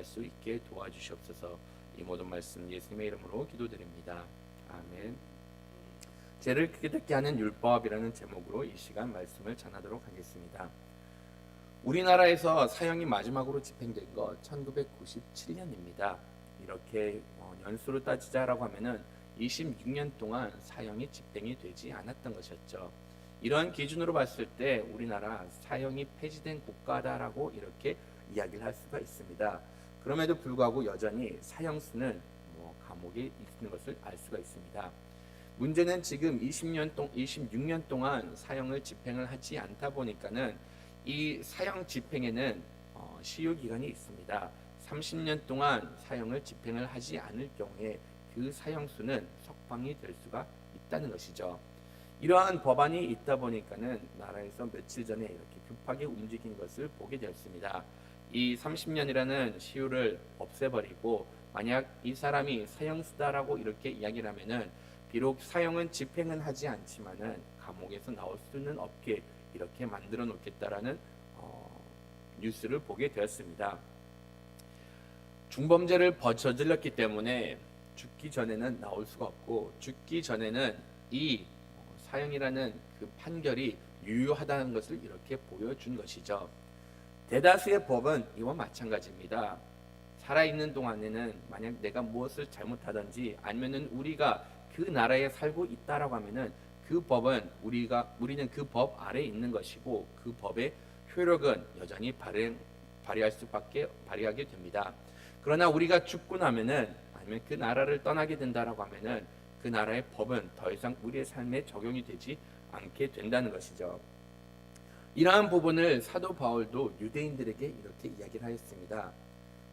수 있게 도와주시옵소서. 이 모든 말씀 예수님의 이름으로 기도드립니다. 아멘. 죄를 깨닫게 하는 율법이라는 제목으로 이 시간 말씀을 전하도록 하겠습니다. 우리나라에서 사형이 마지막으로 집행된 것 1997년입니다. 이렇게 연수로 따지자라고 하면은 26년 동안 사형이 집행이 되지 않았던 것이었죠. 이런 기준으로 봤을 때 우리나라 사형이 폐지된 국가다라고 이렇게 이야기를 할 수가 있습니다. 그럼에도 불구하고 여전히 사형수는 감옥에 있는 것을 알 수가 있습니다. 문제는 지금 26년 동안 사형을 집행을 하지 않다 보니까는 이 사형 집행에는 시효 기간이 있습니다. 30년 동안 사형을 집행을 하지 않을 경우에 그 사형수는 석방이 될 수가 있다는 것이죠. 이러한 법안이 있다 보니까는 나라에서 며칠 전에 이렇게 급하게 움직인 것을 보게 되었습니다. 이 30년이라는 시효를 없애버리고 만약 이 사람이 사형수다라고 이렇게 이야기를 하면은 비록 사형은 집행은 하지 않지만은 감옥에서 나올 수는 없게 이렇게 만들어 놓겠다라는 뉴스를 보게 되었습니다. 중범죄를 저질렀기 때문에 죽기 전에는 나올 수가 없고 죽기 전에는 이 사형이라는 그 판결이 유효하다는 것을 이렇게 보여준 것이죠. 대다수의 법은 이와 마찬가지입니다. 살아있는 동안에는 만약 내가 무엇을 잘못하든지 아니면은 우리가 그 나라에 살고 있다라고 하면은 그 법은 우리는 그 법 아래에 있는 것이고 그 법의 효력은 여전히 발휘하게 됩니다. 그러나 우리가 죽고 나면은 아니면 그 나라를 떠나게 된다라고 하면은 그 나라의 법은 더 이상 우리의 삶에 적용이 되지 않게 된다는 것이죠. 이러한 부분을 사도 바울도 유대인들에게 이렇게 이야기를 하였습니다.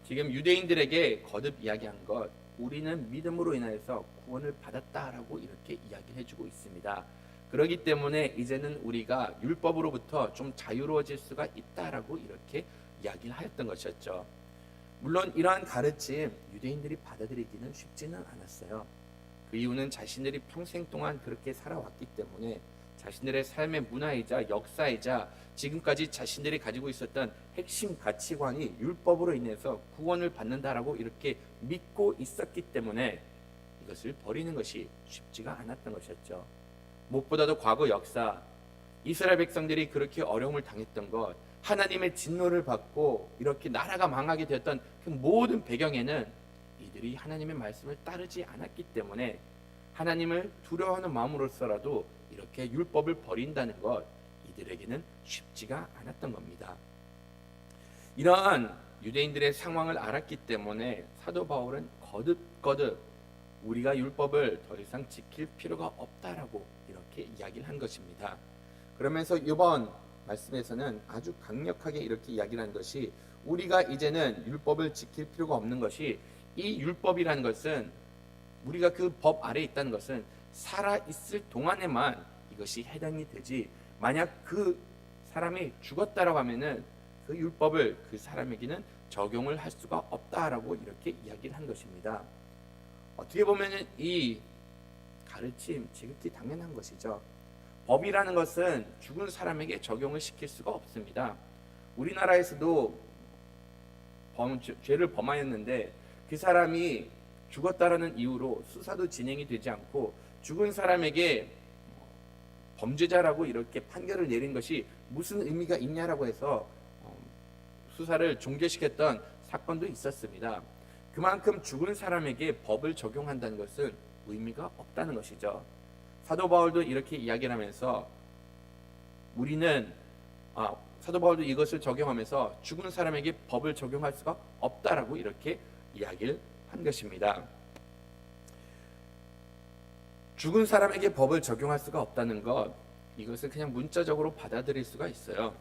지금 유대인들에게 거듭 이야기한 것, 우리는 믿음으로 인하여서 구원을 받았다라고 이렇게 이야기를 해주고 있습니다. 그렇기 때문에 이제는 우리가 율법으로부터 좀 자유로워질 수가 있다라고 이렇게 이야기를 하였던 것이었죠. 물론 이러한 가르침 유대인들이 받아들이기는 쉽지는 않았어요. 그 이유는 자신들이 평생 동안 그렇게 살아왔기 때문에 자신들의 삶의 문화이자 역사이자 지금까지 자신들이 가지고 있었던 핵심 가치관이 율법으로 인해서 구원을 받는다라고 이렇게 믿고 있었기 때문에 이것을 버리는 것이 쉽지가 않았던 것이었죠. 무엇보다도 과거 역사, 이스라엘 백성들이 그렇게 어려움을 당했던 것, 하나님의 진노를 받고 이렇게 나라가 망하게 되었던 그 모든 배경에는 이들이 하나님의 말씀을 따르지 않았기 때문에 하나님을 두려워하는 마음으로서라도 이렇게 율법을 버린다는 것, 이들에게는 쉽지가 않았던 겁니다. 이러한 유대인들의 상황을 알았기 때문에 사도 바울은 거듭 우리가 율법을 더 이상 지킬 필요가 없다라고 이렇게 이야기를 한 것입니다. 그러면서 이번 말씀에서는 아주 강력하게 이렇게 이야기를 한 것이 우리가 이제는 율법을 지킬 필요가 없는 것이 이 율법이라는 것은 우리가 그 법 아래에 있다는 것은 살아있을 동안에만 이것이 해당이 되지 만약 그 사람이 죽었다라고 하면은 그 율법을 그 사람에게는 적용을 할 수가 없다라고 이렇게 이야기를 한 것입니다. 어떻게 보면은 이 가르침 지극히 당연한 것이죠. 법이라는 것은 죽은 사람에게 적용을 시킬 수가 없습니다. 우리나라에서도 죄를 범하였는데 그 사람이 죽었다라는 이유로 수사도 진행이 되지 않고 죽은 사람에게 범죄자라고 이렇게 판결을 내린 것이 무슨 의미가 있냐라고 해서 수사를 종결시켰던 사건도 있었습니다. 그만큼 죽은 사람에게 법을 적용한다는 것은 의미가 없다는 것이죠. 사도 바울도 이렇게 이야기를 하면서 사도 바울도 이것을 적용하면서 죽은 사람에게 법을 적용할 수가 없다라고 이렇게 이야기를 한 것입니다. 죽은 사람에게 법을 적용할 수가 없다는 것, 이것을 그냥 문자적으로 받아들일 수가 있어요.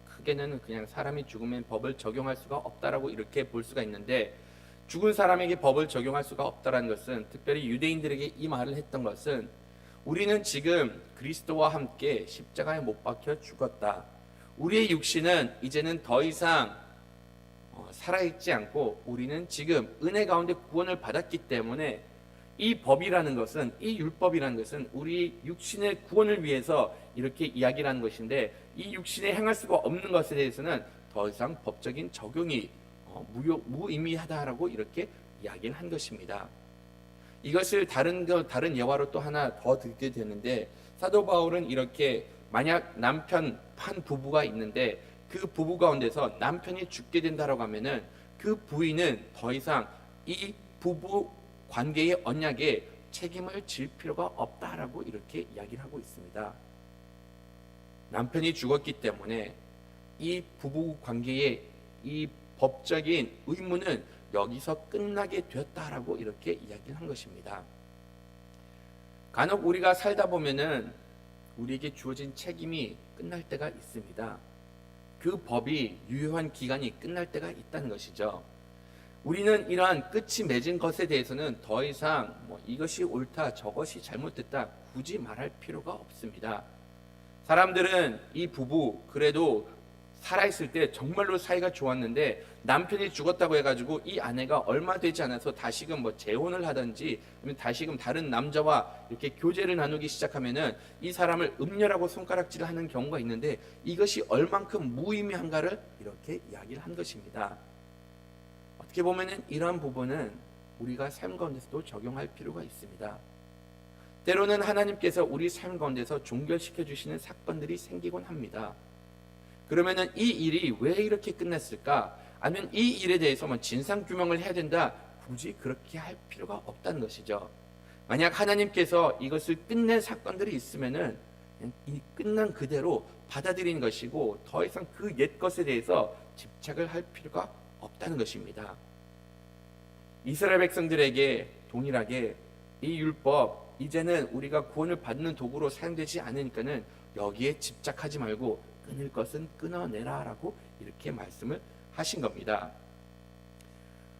크게는 그냥 사람이 죽으면 법을 적용할 수가 없다라고 이렇게 볼 수가 있는데, 죽은 사람에게 법을 적용할 수가 없다는 것은, 특별히 유대인들에게 이 말을 했던 것은, 우리는 지금 그리스도와 함께 십자가에 못 박혀 죽었다. 우리의 육신은 이제는 더 이상 살아있지 않고 우리는 지금 은혜 가운데 구원을 받았기 때문에 이 법이라는 것은, 이 율법이라는 것은 우리 육신의 구원을 위해서 이렇게 이야기를 하는 것인데, 이 육신에 행할 수가 없는 것에 대해서는 더 이상 법적인 적용이 무의미하다라고 이렇게 이야기를 한 것입니다. 이것을 다른 예화로 또 하나 더 듣게 되는데, 사도 바울은 이렇게 만약 남편 한 부부가 있는데 그 부부 가운데서 남편이 죽게 된다라고 하면은 그 부인은 더 이상 이 부부 관계의 언약에 책임을 질 필요가 없다라고 이렇게 이야기를 하고 있습니다. 남편이 죽었기 때문에 이 부부 관계의 이 법적인 의무는 여기서 끝나게 되었다라고 이렇게 이야기를 한 것입니다. 간혹 우리가 살다 보면은 우리에게 주어진 책임이 끝날 때가 있습니다. 그 법이 유효한 기간이 끝날 때가 있다는 것이죠. 우리는 이러한 끝이 맺은 것에 대해서는 더 이상 이것이 옳다, 저것이 잘못됐다 굳이 말할 필요가 없습니다. 사람들은 이 부부 그래도 살아있을 때 정말로 사이가 좋았는데 남편이 죽었다고 해가지고 이 아내가 얼마 되지 않아서 다시금 재혼을 하든지 아니면 다시금 다른 남자와 이렇게 교제를 나누기 시작하면은 이 사람을 음녀라고 손가락질을 하는 경우가 있는데, 이것이 얼만큼 무의미한가를 이렇게 이야기를 한 것입니다. 어떻게 보면은 이러한 부분은 우리가 삶 가운데서도 적용할 필요가 있습니다. 때로는 하나님께서 우리 삶 가운데서 종결시켜 주시는 사건들이 생기곤 합니다. 그러면은 이 일이 왜 이렇게 끝났을까? 아니면 이 일에 대해서 진상 규명을 해야 된다. 굳이 그렇게 할 필요가 없다는 것이죠. 만약 하나님께서 이것을 끝낸 사건들이 있으면은 이 끝난 그대로 받아들이는 것이고 더 이상 그 옛 것에 대해서 집착을 할 필요가 없다는 것입니다. 이스라엘 백성들에게 동일하게 이 율법 이제는 우리가 구원을 받는 도구로 사용되지 않으니까는 여기에 집착하지 말고 끊을 것은 끊어내라라고 이렇게 말씀을 하신 겁니다.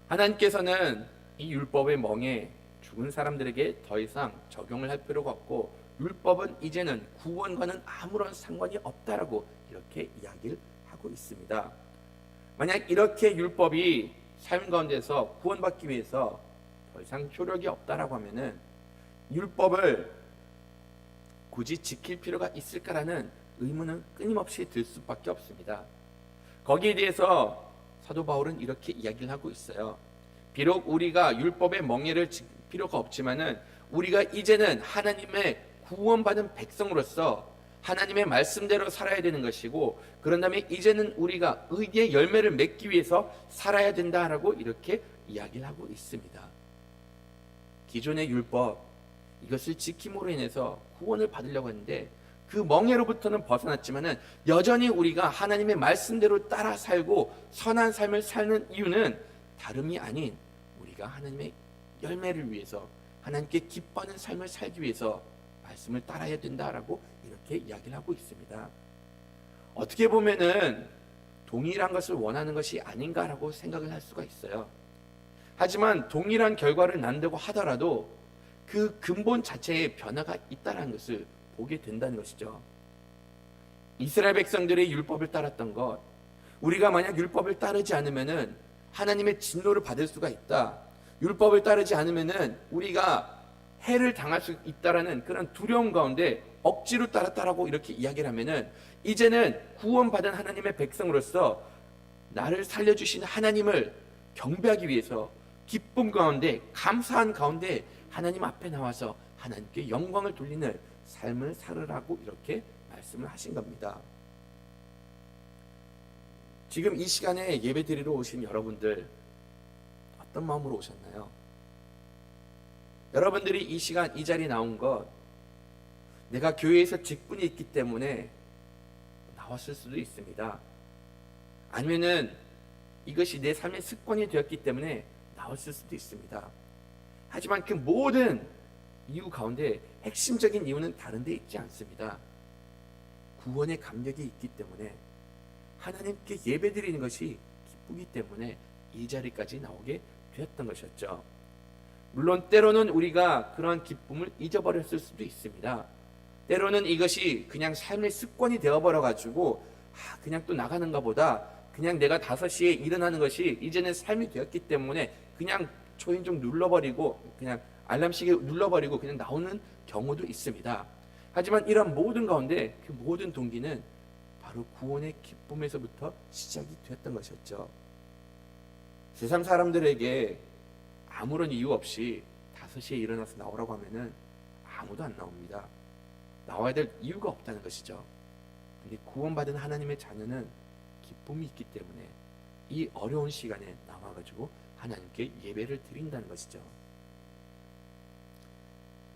하나님께서는 이 율법의 멍에 죽은 사람들에게 더 이상 적용을 할 필요가 없고 율법은 이제는 구원과는 아무런 상관이 없다라고 이렇게 이야기를 하고 있습니다. 만약 이렇게 율법이 삶 가운데서 구원받기 위해서 더 이상 효력이 없다라고 하면은 율법을 굳이 지킬 필요가 있을까라는 의문은 끊임없이 들 수밖에 없습니다. 거기에 대해서 사도 바울은 이렇게 이야기를 하고 있어요. 비록 우리가 율법의 멍에를 지킬 필요가 없지만은 우리가 이제는 하나님의 구원받은 백성으로서 하나님의 말씀대로 살아야 되는 것이고, 그런 다음에 이제는 우리가 의의 열매를 맺기 위해서 살아야 된다라고 이렇게 이야기를 하고 있습니다. 기존의 율법 이것을 지킴으로 인해서 구원을 받으려고 했는데 그 멍에로부터는 벗어났지만은 여전히 우리가 하나님의 말씀대로 따라 살고 선한 삶을 사는 이유는 다름이 아닌 우리가 하나님의 열매를 위해서 하나님께 기뻐하는 삶을 살기 위해서 말씀을 따라야 된다라고 이렇게 이야기를 하고 있습니다. 어떻게 보면은 동일한 것을 원하는 것이 아닌가라고 생각을 할 수가 있어요. 하지만 동일한 결과를 낳는다고 하더라도 그 근본 자체에 변화가 있다는 것을 보게 된다는 것이죠. 이스라엘 백성들의 율법을 따랐던 것, 우리가 만약 율법을 따르지 않으면은 하나님의 진노를 받을 수가 있다. 율법을 따르지 않으면은 우리가 해를 당할 수 있다라는 그런 두려움 가운데 억지로 따랐다라고 이렇게 이야기를 하면은 이제는 구원받은 하나님의 백성으로서 나를 살려주신 하나님을 경배하기 위해서 기쁨 가운데 감사한 가운데 하나님 앞에 나와서 하나님께 영광을 돌리는 삶을 살으라고 이렇게 말씀을 하신 겁니다. 지금 이 시간에 예배 드리러 오신 여러분들 어떤 마음으로 오셨나요? 여러분들이 이 시간 이 자리에 나온 것 내가 교회에서 직분이 있기 때문에 나왔을 수도 있습니다. 아니면은 이것이 내 삶의 습관이 되었기 때문에 나왔을 수도 있습니다. 하지만 그 모든 이유 가운데 핵심적인 이유는 다른 데 있지 않습니다. 구원의 감격이 있기 때문에 하나님께 예배드리는 것이 기쁘기 때문에 이 자리까지 나오게 되었던 것이었죠. 물론 때로는 우리가 그러한 기쁨을 잊어버렸을 수도 있습니다. 때로는 이것이 그냥 삶의 습관이 되어버려가지고 그냥 또 나가는가 보다, 그냥 내가 5시에 일어나는 것이 이제는 삶이 되었기 때문에 그냥 초인종 눌러버리고 그냥 알람시계 눌러버리고 그냥 나오는 경우도 있습니다. 하지만 이런 모든 가운데 그 모든 동기는 바로 구원의 기쁨에서부터 시작이 되었던 것이었죠. 세상 사람들에게 아무런 이유 없이 5시에 일어나서 나오라고 하면은 아무도 안 나옵니다. 나와야 될 이유가 없다는 것이죠. 근데 구원받은 하나님의 자녀는 기쁨이 있기 때문에 이 어려운 시간에 나와가지고 하나님께 예배를 드린다는 것이죠.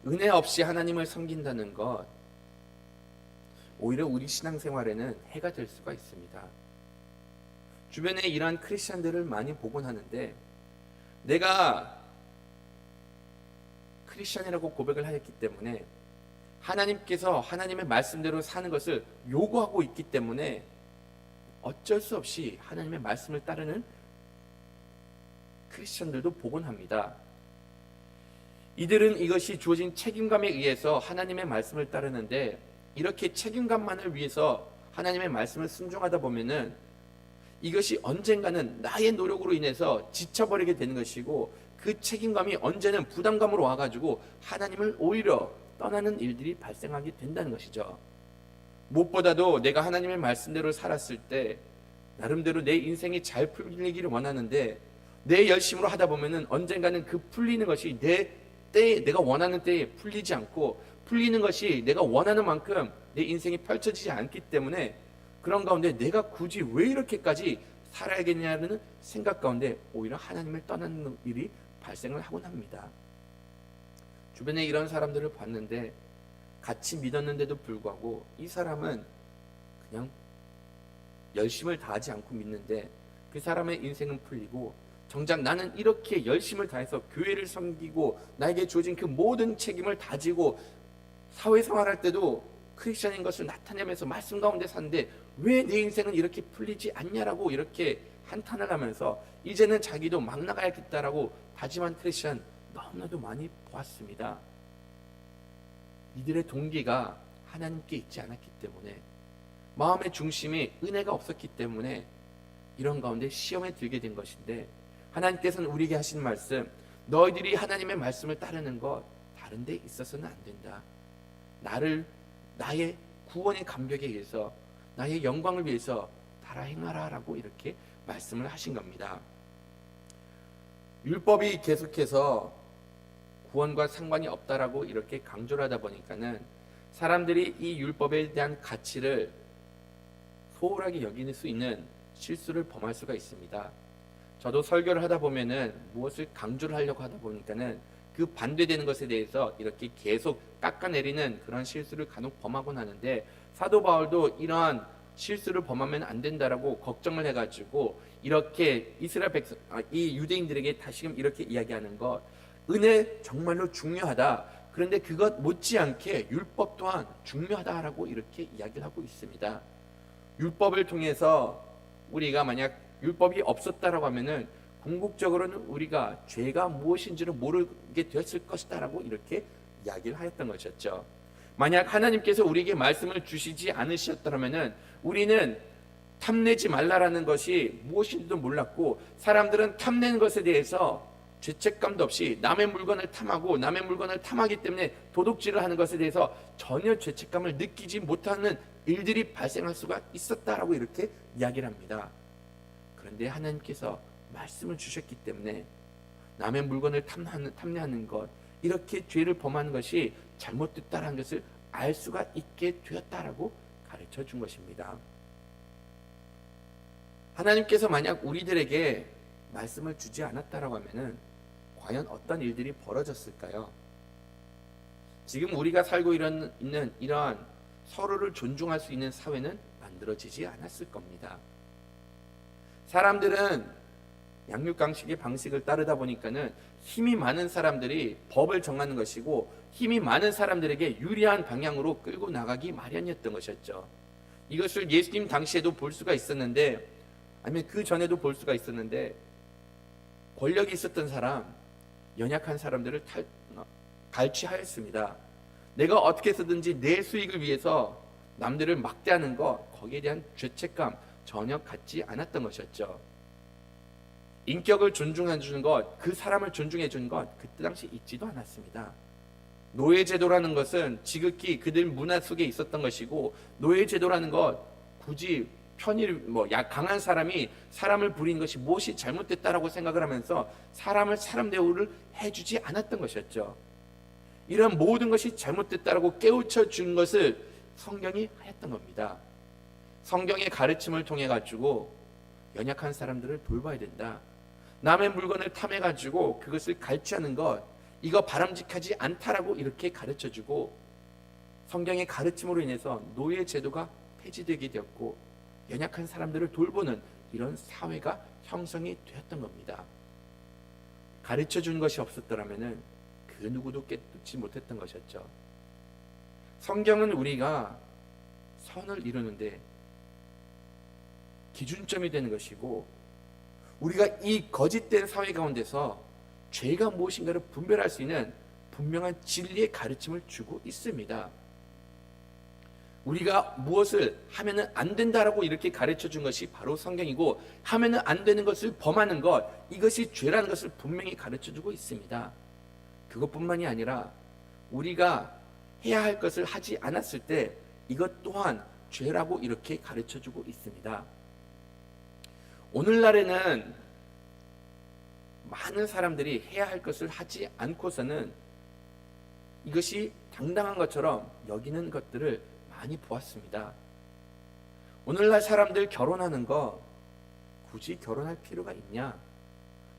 은혜 없이 하나님을 섬긴다는 것, 오히려 우리 신앙생활에는 해가 될 수가 있습니다. 주변에 이러한 크리스천들을 많이 보곤 하는데, 내가 크리스천이라고 고백을 하였기 때문에 하나님께서 하나님의 말씀대로 사는 것을 요구하고 있기 때문에 어쩔 수 없이 하나님의 말씀을 따르는 크리스천들도 보곤 합니다. 이들은 이것이 주어진 책임감에 의해서 하나님의 말씀을 따르는데, 이렇게 책임감만을 위해서 하나님의 말씀을 순종하다 보면은 이것이 언젠가는 나의 노력으로 인해서 지쳐버리게 되는 것이고, 그 책임감이 언제는 부담감으로 와가지고 하나님을 오히려 떠나는 일들이 발생하게 된다는 것이죠. 무엇보다도 내가 하나님의 말씀대로 살았을 때 나름대로 내 인생이 잘 풀리기를 원하는데, 내 열심으로 하다 보면은 언젠가는 그 풀리는 것이 내 때에, 내가 원하는 때에 풀리지 않고, 풀리는 것이 내가 원하는 만큼 내 인생이 펼쳐지지 않기 때문에 그런 가운데 내가 굳이 왜 이렇게까지 살아야겠냐는 생각 가운데 오히려 하나님을 떠나는 일이 발생을 하곤 합니다. 주변에 이런 사람들을 봤는데 같이 믿었는데도 불구하고 이 사람은 그냥 열심을 다하지 않고 믿는데 그 사람의 인생은 풀리고, 정작 나는 이렇게 열심을 다해서 교회를 섬기고 나에게 주어진 그 모든 책임을 다지고 사회생활할 때도 크리스천인 것을 나타내면서 말씀 가운데 사는데 왜 내 인생은 이렇게 풀리지 않냐라고 이렇게 한탄을 하면서 이제는 자기도 막 나가야겠다라고 다짐한 크리스천 너무나도 많이 보았습니다. 이들의 동기가 하나님께 있지 않았기 때문에, 마음의 중심이 은혜가 없었기 때문에 이런 가운데 시험에 들게 된 것인데, 하나님께서는 우리에게 하신 말씀, 너희들이 하나님의 말씀을 따르는 것 다른 데 있어서는 안 된다. 나의 구원의 감격에 의해서, 나의 영광을 위해서 따라 행하라 라고 이렇게 말씀을 하신 겁니다. 율법이 계속해서 구원과 상관이 없다라고 이렇게 강조를 하다 보니까는 사람들이 이 율법에 대한 가치를 소홀하게 여길 수 있는 실수를 범할 수가 있습니다. 저도 설교를 하다 보면은 무엇을 강조를 하려고 하다 보니까는 그 반대되는 것에 대해서 이렇게 계속 깎아내리는 그런 실수를 간혹 범하곤 하는데, 사도 바울도 이러한 실수를 범하면 안 된다라고 걱정을 해가지고 이렇게 이 유대인들에게 다시금 이렇게 이야기하는 것, 은혜 정말로 중요하다. 그런데 그것 못지않게 율법 또한 중요하다라고 이렇게 이야기를 하고 있습니다. 율법을 통해서 우리가 만약 율법이 없었다라고 하면은 궁극적으로는 우리가 죄가 무엇인지를 모르게 되었을 것이다라고 이렇게 이야기를 하였던 것이었죠. 만약 하나님께서 우리에게 말씀을 주시지 않으셨다면은 우리는 탐내지 말라라는 것이 무엇인지도 몰랐고, 사람들은 탐내는 것에 대해서 죄책감도 없이 남의 물건을 탐하고 남의 물건을 탐하기 때문에 도둑질을 하는 것에 대해서 전혀 죄책감을 느끼지 못하는 일들이 발생할 수가 있었다라고 이렇게 이야기를 합니다. 그런데 하나님께서 말씀을 주셨기 때문에 남의 물건을 탐내하는 것, 이렇게 죄를 범하는 것이 잘못됐다라는 것을 알 수가 있게 되었다라고 가르쳐 준 것입니다. 하나님께서 만약 우리들에게 말씀을 주지 않았다라고 하면은 과연 어떤 일들이 벌어졌을까요? 지금 우리가 살고 있는 이러한 서로를 존중할 수 있는 사회는 만들어지지 않았을 겁니다. 사람들은 양육강식의 방식을 따르다 보니까는 힘이 많은 사람들이 법을 정하는 것이고, 힘이 많은 사람들에게 유리한 방향으로 끌고 나가기 마련이었던 것이었죠. 이것을 예수님 당시에도 볼 수가 있었는데, 아니면 그 전에도 볼 수가 있었는데, 권력이 있었던 사람, 연약한 사람들을 갈취하였습니다. 내가 어떻게 해서든지 내 수익을 위해서 남들을 막대하는 것, 거기에 대한 죄책감 전혀 갖지 않았던 것이었죠. 인격을 존중해 주는 것, 그 사람을 존중해 주는 것, 그때 당시 있지도 않았습니다. 노예제도라는 것은 지극히 그들 문화 속에 있었던 것이고, 노예제도라는 것 굳이 강한 사람이 사람을 부린 것이 무엇이 잘못됐다라고 생각을 하면서 사람 대우를 해주지 않았던 것이었죠. 이런 모든 것이 잘못됐다라고 깨우쳐 준 것을 성경이 하였던 겁니다. 성경의 가르침을 통해 가지고 연약한 사람들을 돌봐야 된다. 남의 물건을 탐해 가지고 그것을 갈취하는 것, 이거 바람직하지 않다라고 이렇게 가르쳐 주고, 성경의 가르침으로 인해서 노예 제도가 폐지되게 되었고 연약한 사람들을 돌보는 이런 사회가 형성이 되었던 겁니다. 가르쳐 준 것이 없었더라면은 그 누구도 깨닫지 못했던 것이었죠. 성경은 우리가 선을 이루는데 기준점이 되는 것이고, 우리가 이 거짓된 사회 가운데서 죄가 무엇인가를 분별할 수 있는 분명한 진리의 가르침을 주고 있습니다. 우리가 무엇을 하면은 안 된다라고 이렇게 가르쳐 준 것이 바로 성경이고, 하면은 안 되는 것을 범하는 것, 이것이 죄라는 것을 분명히 가르쳐 주고 있습니다. 그것뿐만이 아니라 우리가 해야 할 것을 하지 않았을 때 이것 또한 죄라고 이렇게 가르쳐 주고 있습니다. 오늘날에는 많은 사람들이 해야 할 것을 하지 않고서는 이것이 당당한 것처럼 여기는 것들을 많이 보았습니다. 오늘날 사람들 결혼하는 거 굳이 결혼할 필요가 있냐?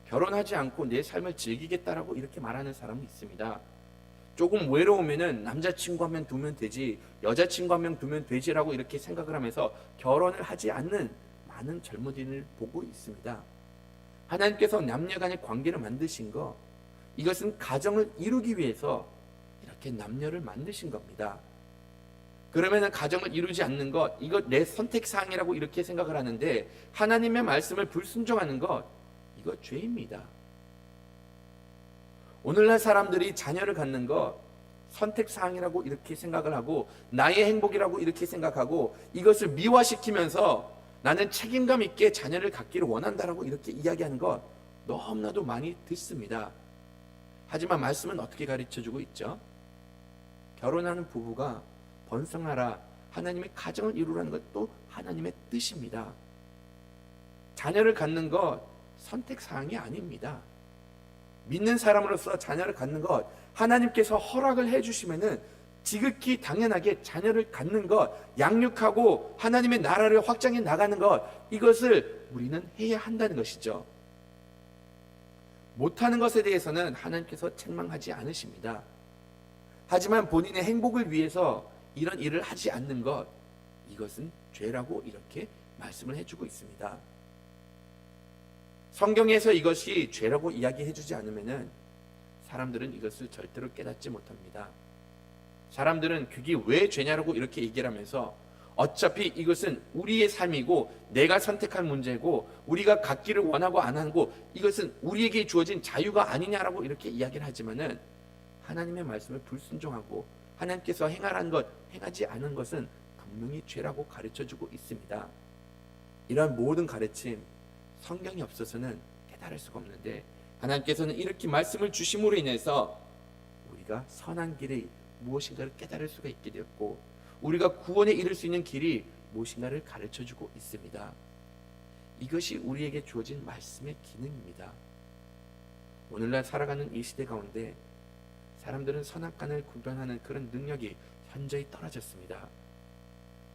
결혼하지 않고 내 삶을 즐기겠다라고 이렇게 말하는 사람이 있습니다. 조금 외로우면은 남자친구 한 명 두면 되지, 여자친구 한 명 두면 되지라고 이렇게 생각을 하면서 결혼을 하지 않는 많은 젊은이를 보고 있습니다. 하나님께서 남녀간의 관계를 만드신 거, 이것은 가정을 이루기 위해서 이렇게 남녀를 만드신 겁니다. 그러면은 가정을 이루지 않는 것, 이것 내 선택사항이라고 이렇게 생각을 하는데, 하나님의 말씀을 불순종하는 것, 이거 죄입니다. 오늘날 사람들이 자녀를 갖는 것 선택사항이라고 이렇게 생각을 하고, 나의 행복이라고 이렇게 생각하고, 이것을 미화시키면서 나는 책임감 있게 자녀를 갖기를 원한다라고 이렇게 이야기하는 것 너무나도 많이 듣습니다. 하지만 말씀은 어떻게 가르쳐주고 있죠? 결혼하는 부부가 번성하라, 하나님의 가정을 이루라는 것도 하나님의 뜻입니다. 자녀를 갖는 것 선택사항이 아닙니다. 믿는 사람으로서 자녀를 갖는 것 하나님께서 허락을 해주시면은 지극히 당연하게 자녀를 갖는 것, 양육하고 하나님의 나라를 확장해 나가는 것, 이것을 우리는 해야 한다는 것이죠. 못하는 것에 대해서는 하나님께서 책망하지 않으십니다. 하지만 본인의 행복을 위해서 이런 일을 하지 않는 것, 이것은 죄라고 이렇게 말씀을 해주고 있습니다. 성경에서 이것이 죄라고 이야기해주지 않으면은 사람들은 이것을 절대로 깨닫지 못합니다. 사람들은 그게 왜 죄냐라고 이렇게 얘기를 하면서 어차피 이것은 우리의 삶이고 내가 선택한 문제고 우리가 갖기를 원하고 안 하고 이것은 우리에게 주어진 자유가 아니냐라고 이렇게 이야기를 하지만은, 하나님의 말씀을 불순종하고 하나님께서 행하라는 것 행하지 않은 것은 분명히 죄라고 가르쳐주고 있습니다. 이러한 모든 가르침, 성경이 없어서는 깨달을 수가 없는데, 하나님께서는 이렇게 말씀을 주심으로 인해서 우리가 선한 길이 무엇인가를 깨달을 수가 있게 되었고, 우리가 구원에 이를 수 있는 길이 무엇인가를 가르쳐주고 있습니다. 이것이 우리에게 주어진 말씀의 기능입니다. 오늘날 살아가는 이 시대 가운데 사람들은 선악간을 구별하는 그런 능력이 현저히 떨어졌습니다.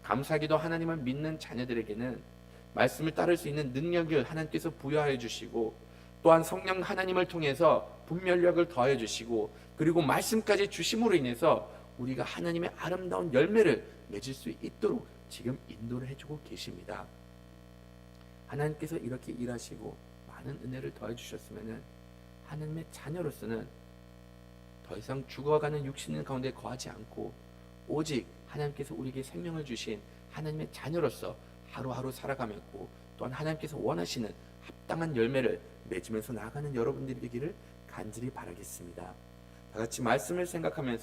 감사하게도 하나님을 믿는 자녀들에게는 말씀을 따를 수 있는 능력을 하나님께서 부여하여 주시고, 또한 성령 하나님을 통해서 분별력을 더하여 주시고, 그리고 말씀까지 주심으로 인해서 우리가 하나님의 아름다운 열매를 맺을 수 있도록 지금 인도를 해주고 계십니다. 하나님께서 이렇게 일하시고 많은 은혜를 더해 주셨으면 하나님의 자녀로서는 더 이상 죽어가는 육신 가운데 거하지 않고, 오직 하나님께서 우리에게 생명을 주신 하나님의 자녀로서 하루하루 살아가면고, 또한 하나님께서 원하시는 합당한 열매를 맺으면서 나아가는 여러분들이 되기를 간절히 바라겠습니다. 다 같이 말씀을 생각하면서